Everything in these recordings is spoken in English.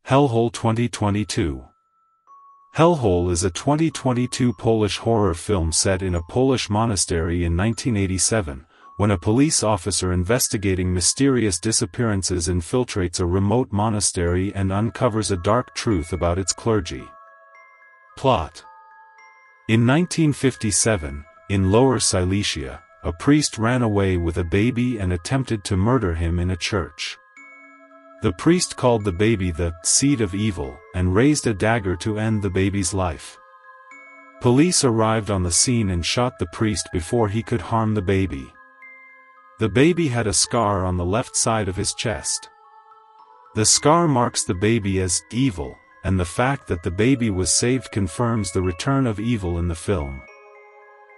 HellHole 2022. HellHole is a 2022 Polish horror film set in a Polish monastery in 1987, when a police officer investigating mysterious disappearances infiltrates a remote monastery and uncovers a dark truth about its clergy. Plot: in 1957, in Lower Silesia, a priest ran away with a baby and attempted to murder him in a church. The priest called the baby the seed of evil and raised a dagger to end the baby's life. Police arrived on the scene and shot the priest before he could harm the baby. The baby had a scar on the left side of his chest. The scar marks the baby as evil, and the fact that the baby was saved confirms the return of evil in the film.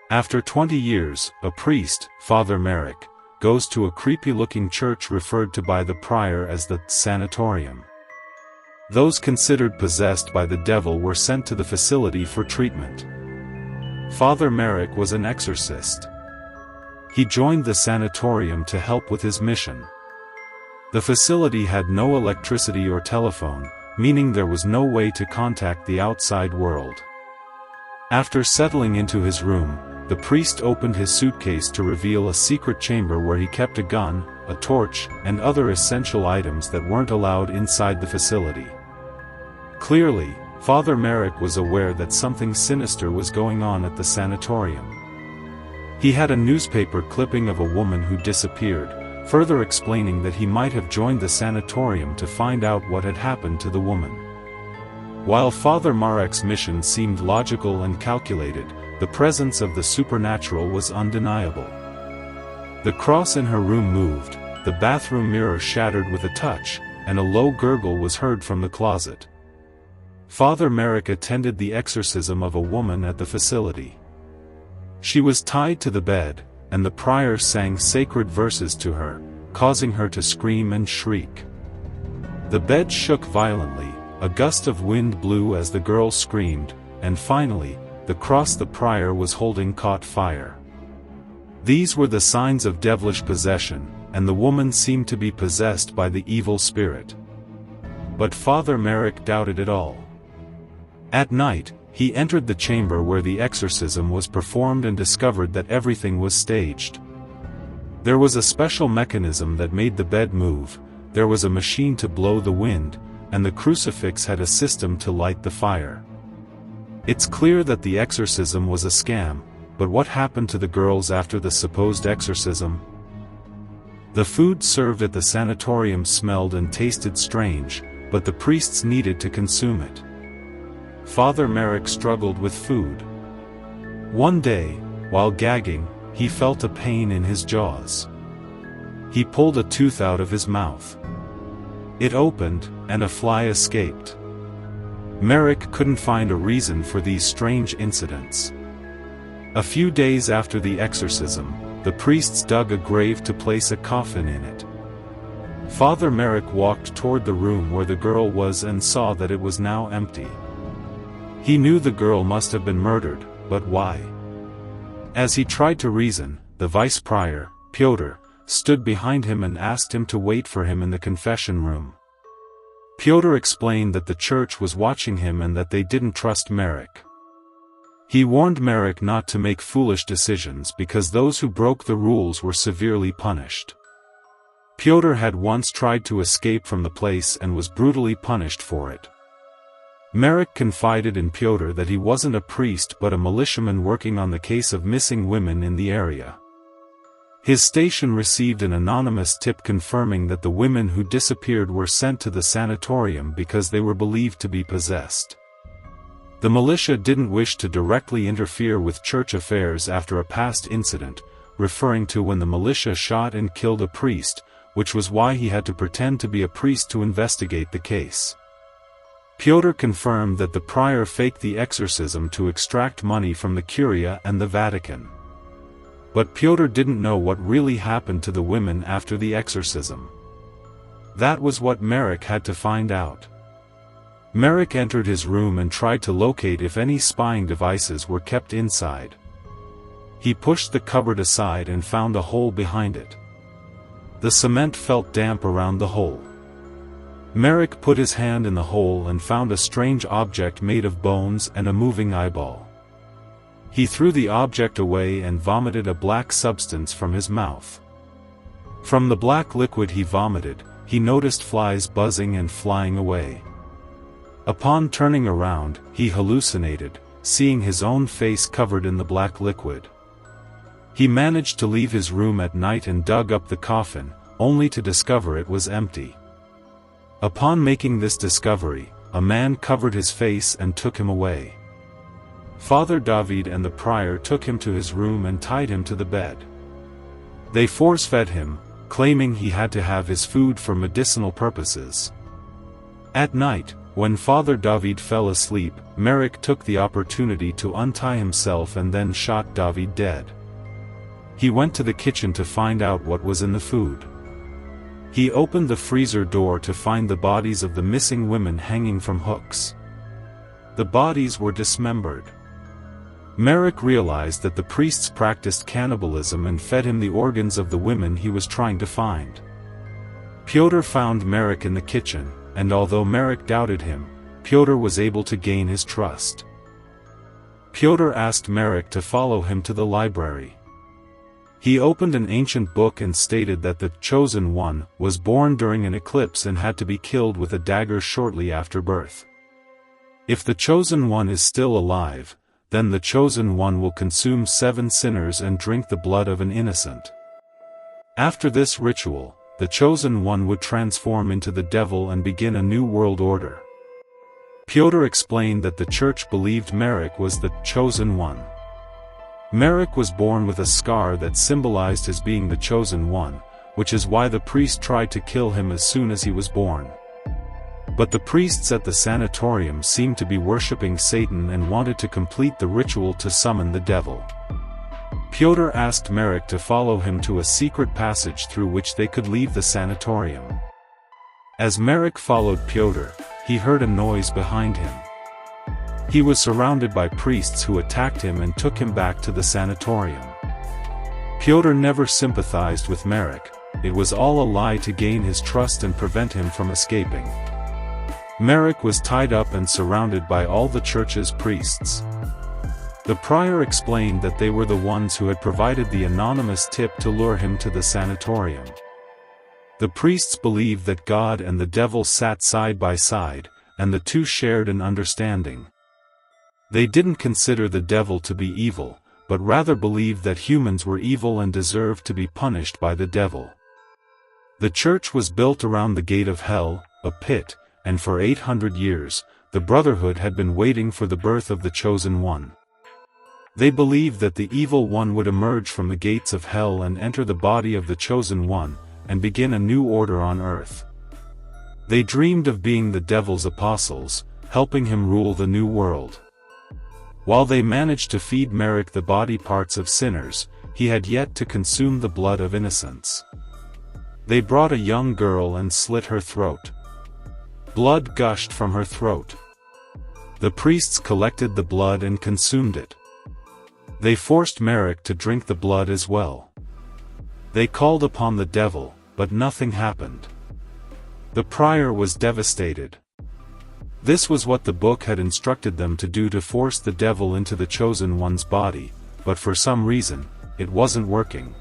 After 20 years, a priest, Father Marek, goes to a creepy-looking church referred to by the prior as the sanatorium. Those considered possessed by the devil were sent to the facility for treatment. Father Marek was an exorcist. He joined the sanatorium to help with his mission. The facility had no electricity or telephone, meaning there was no way to contact the outside world. After settling into his room, the priest opened his suitcase to reveal a secret chamber where he kept a gun, a torch, and other essential items that weren't allowed inside the facility. Clearly, Father Marek was aware that something sinister was going on at the sanatorium. He had a newspaper clipping of a woman who disappeared, further explaining that he might have joined the sanatorium to find out what had happened to the woman. While Father Marek's mission seemed logical and calculated, the presence of the supernatural was undeniable. The cross in her room moved, the bathroom mirror shattered with a touch, and a low gurgle was heard from the closet. Father Marek attended the exorcism of a woman at the facility. She was tied to the bed, and the prior sang sacred verses to her, causing her to scream and shriek. The bed shook violently, a gust of wind blew as the girl screamed, and finally, the cross the prior was holding caught fire. These were the signs of devilish possession, and the woman seemed to be possessed by the evil spirit. But Father Marek doubted it all. At night, he entered the chamber where the exorcism was performed and discovered that everything was staged. There was a special mechanism that made the bed move, there was a machine to blow the wind, and the crucifix had a system to light the fire. It's clear that the exorcism was a scam, but what happened to the girls after the supposed exorcism? The food served at the sanatorium smelled and tasted strange, but the priests needed to consume it. Father Marek struggled with food. One day, while gagging, he felt a pain in his jaws. He pulled a tooth out of his mouth. It opened, and a fly escaped. Marek couldn't find a reason for these strange incidents. A few days after the exorcism, the priests dug a grave to place a coffin in it. Father Marek walked toward the room where the girl was and saw that it was now empty. He knew the girl must have been murdered, but why? As he tried to reason, the vice prior, Piotr, stood behind him and asked him to wait for him in the confession room. Piotr explained that the church was watching him and that they didn't trust Marek. He warned Marek not to make foolish decisions because those who broke the rules were severely punished. Piotr had once tried to escape from the place and was brutally punished for it. Marek confided in Piotr that he wasn't a priest but a militiaman working on the case of missing women in the area. His station received an anonymous tip confirming that the women who disappeared were sent to the sanatorium because they were believed to be possessed. The militia didn't wish to directly interfere with church affairs after a past incident, referring to when the militia shot and killed a priest, which was why he had to pretend to be a priest to investigate the case. Piotr confirmed that the prior faked the exorcism to extract money from the Curia and the Vatican. But Piotr didn't know what really happened to the women after the exorcism. That was what Marek had to find out. Marek entered his room and tried to locate if any spying devices were kept inside. He pushed the cupboard aside and found a hole behind it. The cement felt damp around the hole. Marek put his hand in the hole and found a strange object made of bones and a moving eyeball. He threw the object away and vomited a black substance from his mouth. From the black liquid he vomited, he noticed flies buzzing and flying away. Upon turning around, he hallucinated, seeing his own face covered in the black liquid. He managed to leave his room at night and dug up the coffin, only to discover it was empty. Upon making this discovery, a man covered his face and took him away. Father David and the prior took him to his room and tied him to the bed. They force-fed him, claiming he had to have his food for medicinal purposes. At night, when Father David fell asleep, Marek took the opportunity to untie himself and then shot David dead. He went to the kitchen to find out what was in the food. He opened the freezer door to find the bodies of the missing women hanging from hooks. The bodies were dismembered. Marek realized that the priests practiced cannibalism and fed him the organs of the women he was trying to find. Pyotr found Marek in the kitchen, and although Marek doubted him, Pyotr was able to gain his trust. Pyotr asked Marek to follow him to the library. He opened an ancient book and stated that the Chosen One was born during an eclipse and had to be killed with a dagger shortly after birth. If the Chosen One is still alive, then the Chosen One will consume 7 sinners and drink the blood of an innocent. After this ritual, the Chosen One would transform into the devil and begin a new world order. Pyotr explained that the church believed Marek was the Chosen One. Marek was born with a scar that symbolized his being the Chosen One, which is why the priest tried to kill him as soon as he was born. But the priests at the sanatorium seemed to be worshipping Satan and wanted to complete the ritual to summon the devil. Pyotr asked Marek to follow him to a secret passage through which they could leave the sanatorium. As Marek followed Pyotr, he heard a noise behind him. He was surrounded by priests who attacked him and took him back to the sanatorium. Pyotr never sympathized with Marek. It was all a lie to gain his trust and prevent him from escaping. Marek was tied up and surrounded by all the church's priests. The prior explained that they were the ones who had provided the anonymous tip to lure him to the sanatorium. The priests believed that God and the devil sat side by side, and the two shared an understanding. They didn't consider the devil to be evil, but rather believed that humans were evil and deserved to be punished by the devil. The church was built around the gate of hell, a pit, and for 800 years, the Brotherhood had been waiting for the birth of the Chosen One. They believed that the evil one would emerge from the gates of hell and enter the body of the Chosen One, and begin a new order on earth. They dreamed of being the devil's apostles, helping him rule the new world. While they managed to feed Marek the body parts of sinners, he had yet to consume the blood of innocents. They brought a young girl and slit her throat. Blood gushed from her throat. The priests collected the blood and consumed it. They forced Marek to drink the blood as well. They called upon the devil, but nothing happened. The prior was devastated. This was what the book had instructed them to do, to force the devil into the Chosen One's body, but for some reason, it wasn't working.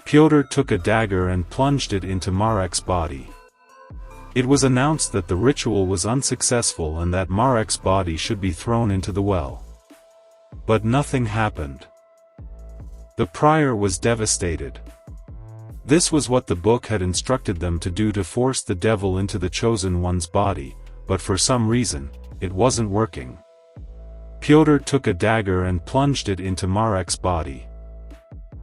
Pyotr took a dagger and plunged it into Marek's body. It was announced that the ritual was unsuccessful and that Marek's body should be thrown into the well. But nothing happened. The prior was devastated. This was what the book had instructed them to do, to force the devil into the Chosen One's body, but for some reason, it wasn't working. Pyotr took a dagger and plunged it into Marek's body.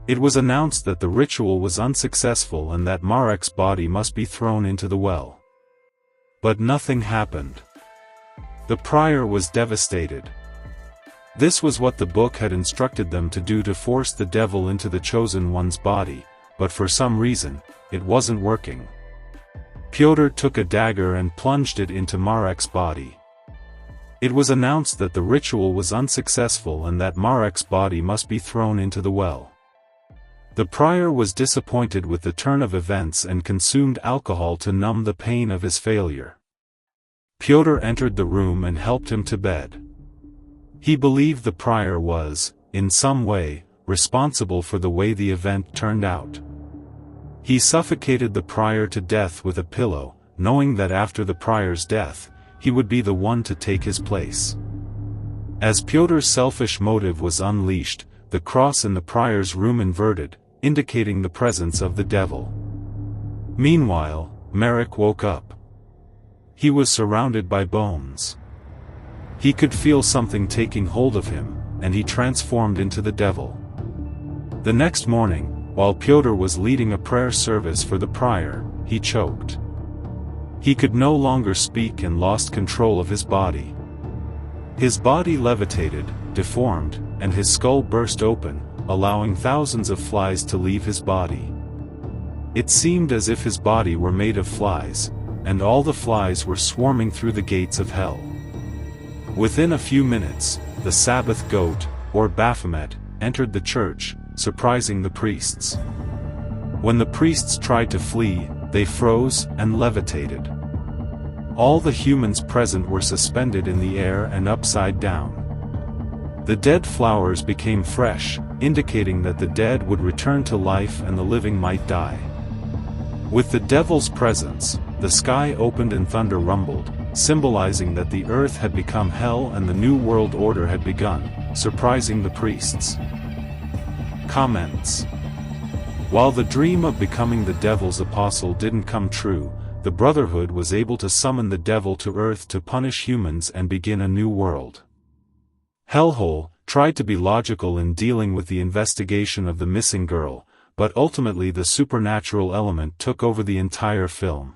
It was announced that the ritual was unsuccessful and that Marek's body must be thrown into the well. But nothing happened. The prior was devastated. This was what the book had instructed them to do, to force the devil into the Chosen One's body, but for some reason, it wasn't working. Pyotr took a dagger and plunged it into Marek's body. It was announced that the ritual was unsuccessful and that Marek's body must be thrown into the well. The prior was disappointed with the turn of events and consumed alcohol to numb the pain of his failure. Pyotr entered the room and helped him to bed. He believed the prior was, in some way, responsible for the way the event turned out. He suffocated the prior to death with a pillow, knowing that after the prior's death, he would be the one to take his place. As Pyotr's selfish motive was unleashed, the cross in the prior's room inverted, indicating the presence of the devil. Meanwhile, Marek woke up. He was surrounded by bones. He could feel something taking hold of him, and he transformed into the devil. The next morning, while Pyotr was leading a prayer service for the prior, he choked. He could no longer speak and lost control of his body. His body levitated, deformed, and his skull burst open, allowing thousands of flies to leave his body. It seemed as if his body were made of flies, and all the flies were swarming through the gates of hell. Within a few minutes, the Sabbath goat, or Baphomet, entered the church, surprising the priests. When the priests tried to flee, they froze and levitated. All the humans present were suspended in the air and upside down. The dead flowers became fresh, indicating that the dead would return to life and the living might die. With the devil's presence, the sky opened and thunder rumbled, symbolizing that the earth had become hell and the new world order had begun, surprising the priests. Comments. While the dream of becoming the devil's apostle didn't come true, the Brotherhood was able to summon the devil to Earth to punish humans and begin a new world. HellHole tried to be logical in dealing with the investigation of the missing girl, but ultimately the supernatural element took over the entire film.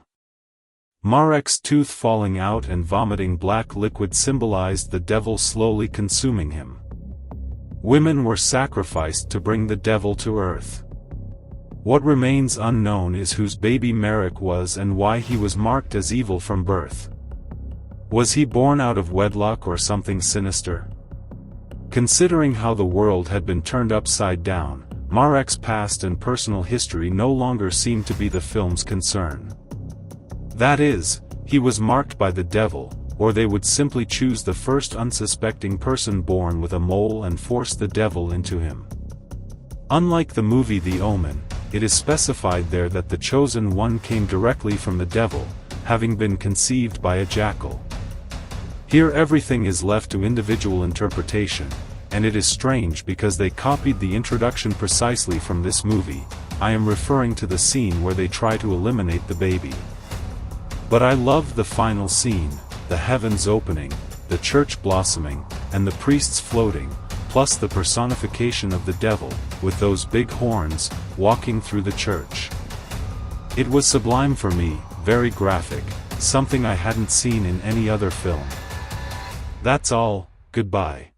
Marek's tooth falling out and vomiting black liquid symbolized the devil slowly consuming him. Women were sacrificed to bring the devil to Earth. What remains unknown is whose baby Marek was and why he was marked as evil from birth. Was he born out of wedlock or something sinister? Considering how the world had been turned upside down, Marek's past and personal history no longer seemed to be the film's concern. That is, he was marked by the devil, or they would simply choose the first unsuspecting person born with a mole and force the devil into him. Unlike the movie The Omen, it is specified there that the chosen one came directly from the devil, having been conceived by a jackal. Here everything is left to individual interpretation, and it is strange because they copied the introduction precisely from this movie. I am referring to the scene where they try to eliminate the baby. But I loved the final scene, the heavens opening, the church blossoming, and the priests floating, plus the personification of the devil, with those big horns, walking through the church. It was sublime for me, very graphic, something I hadn't seen in any other film. That's all, goodbye.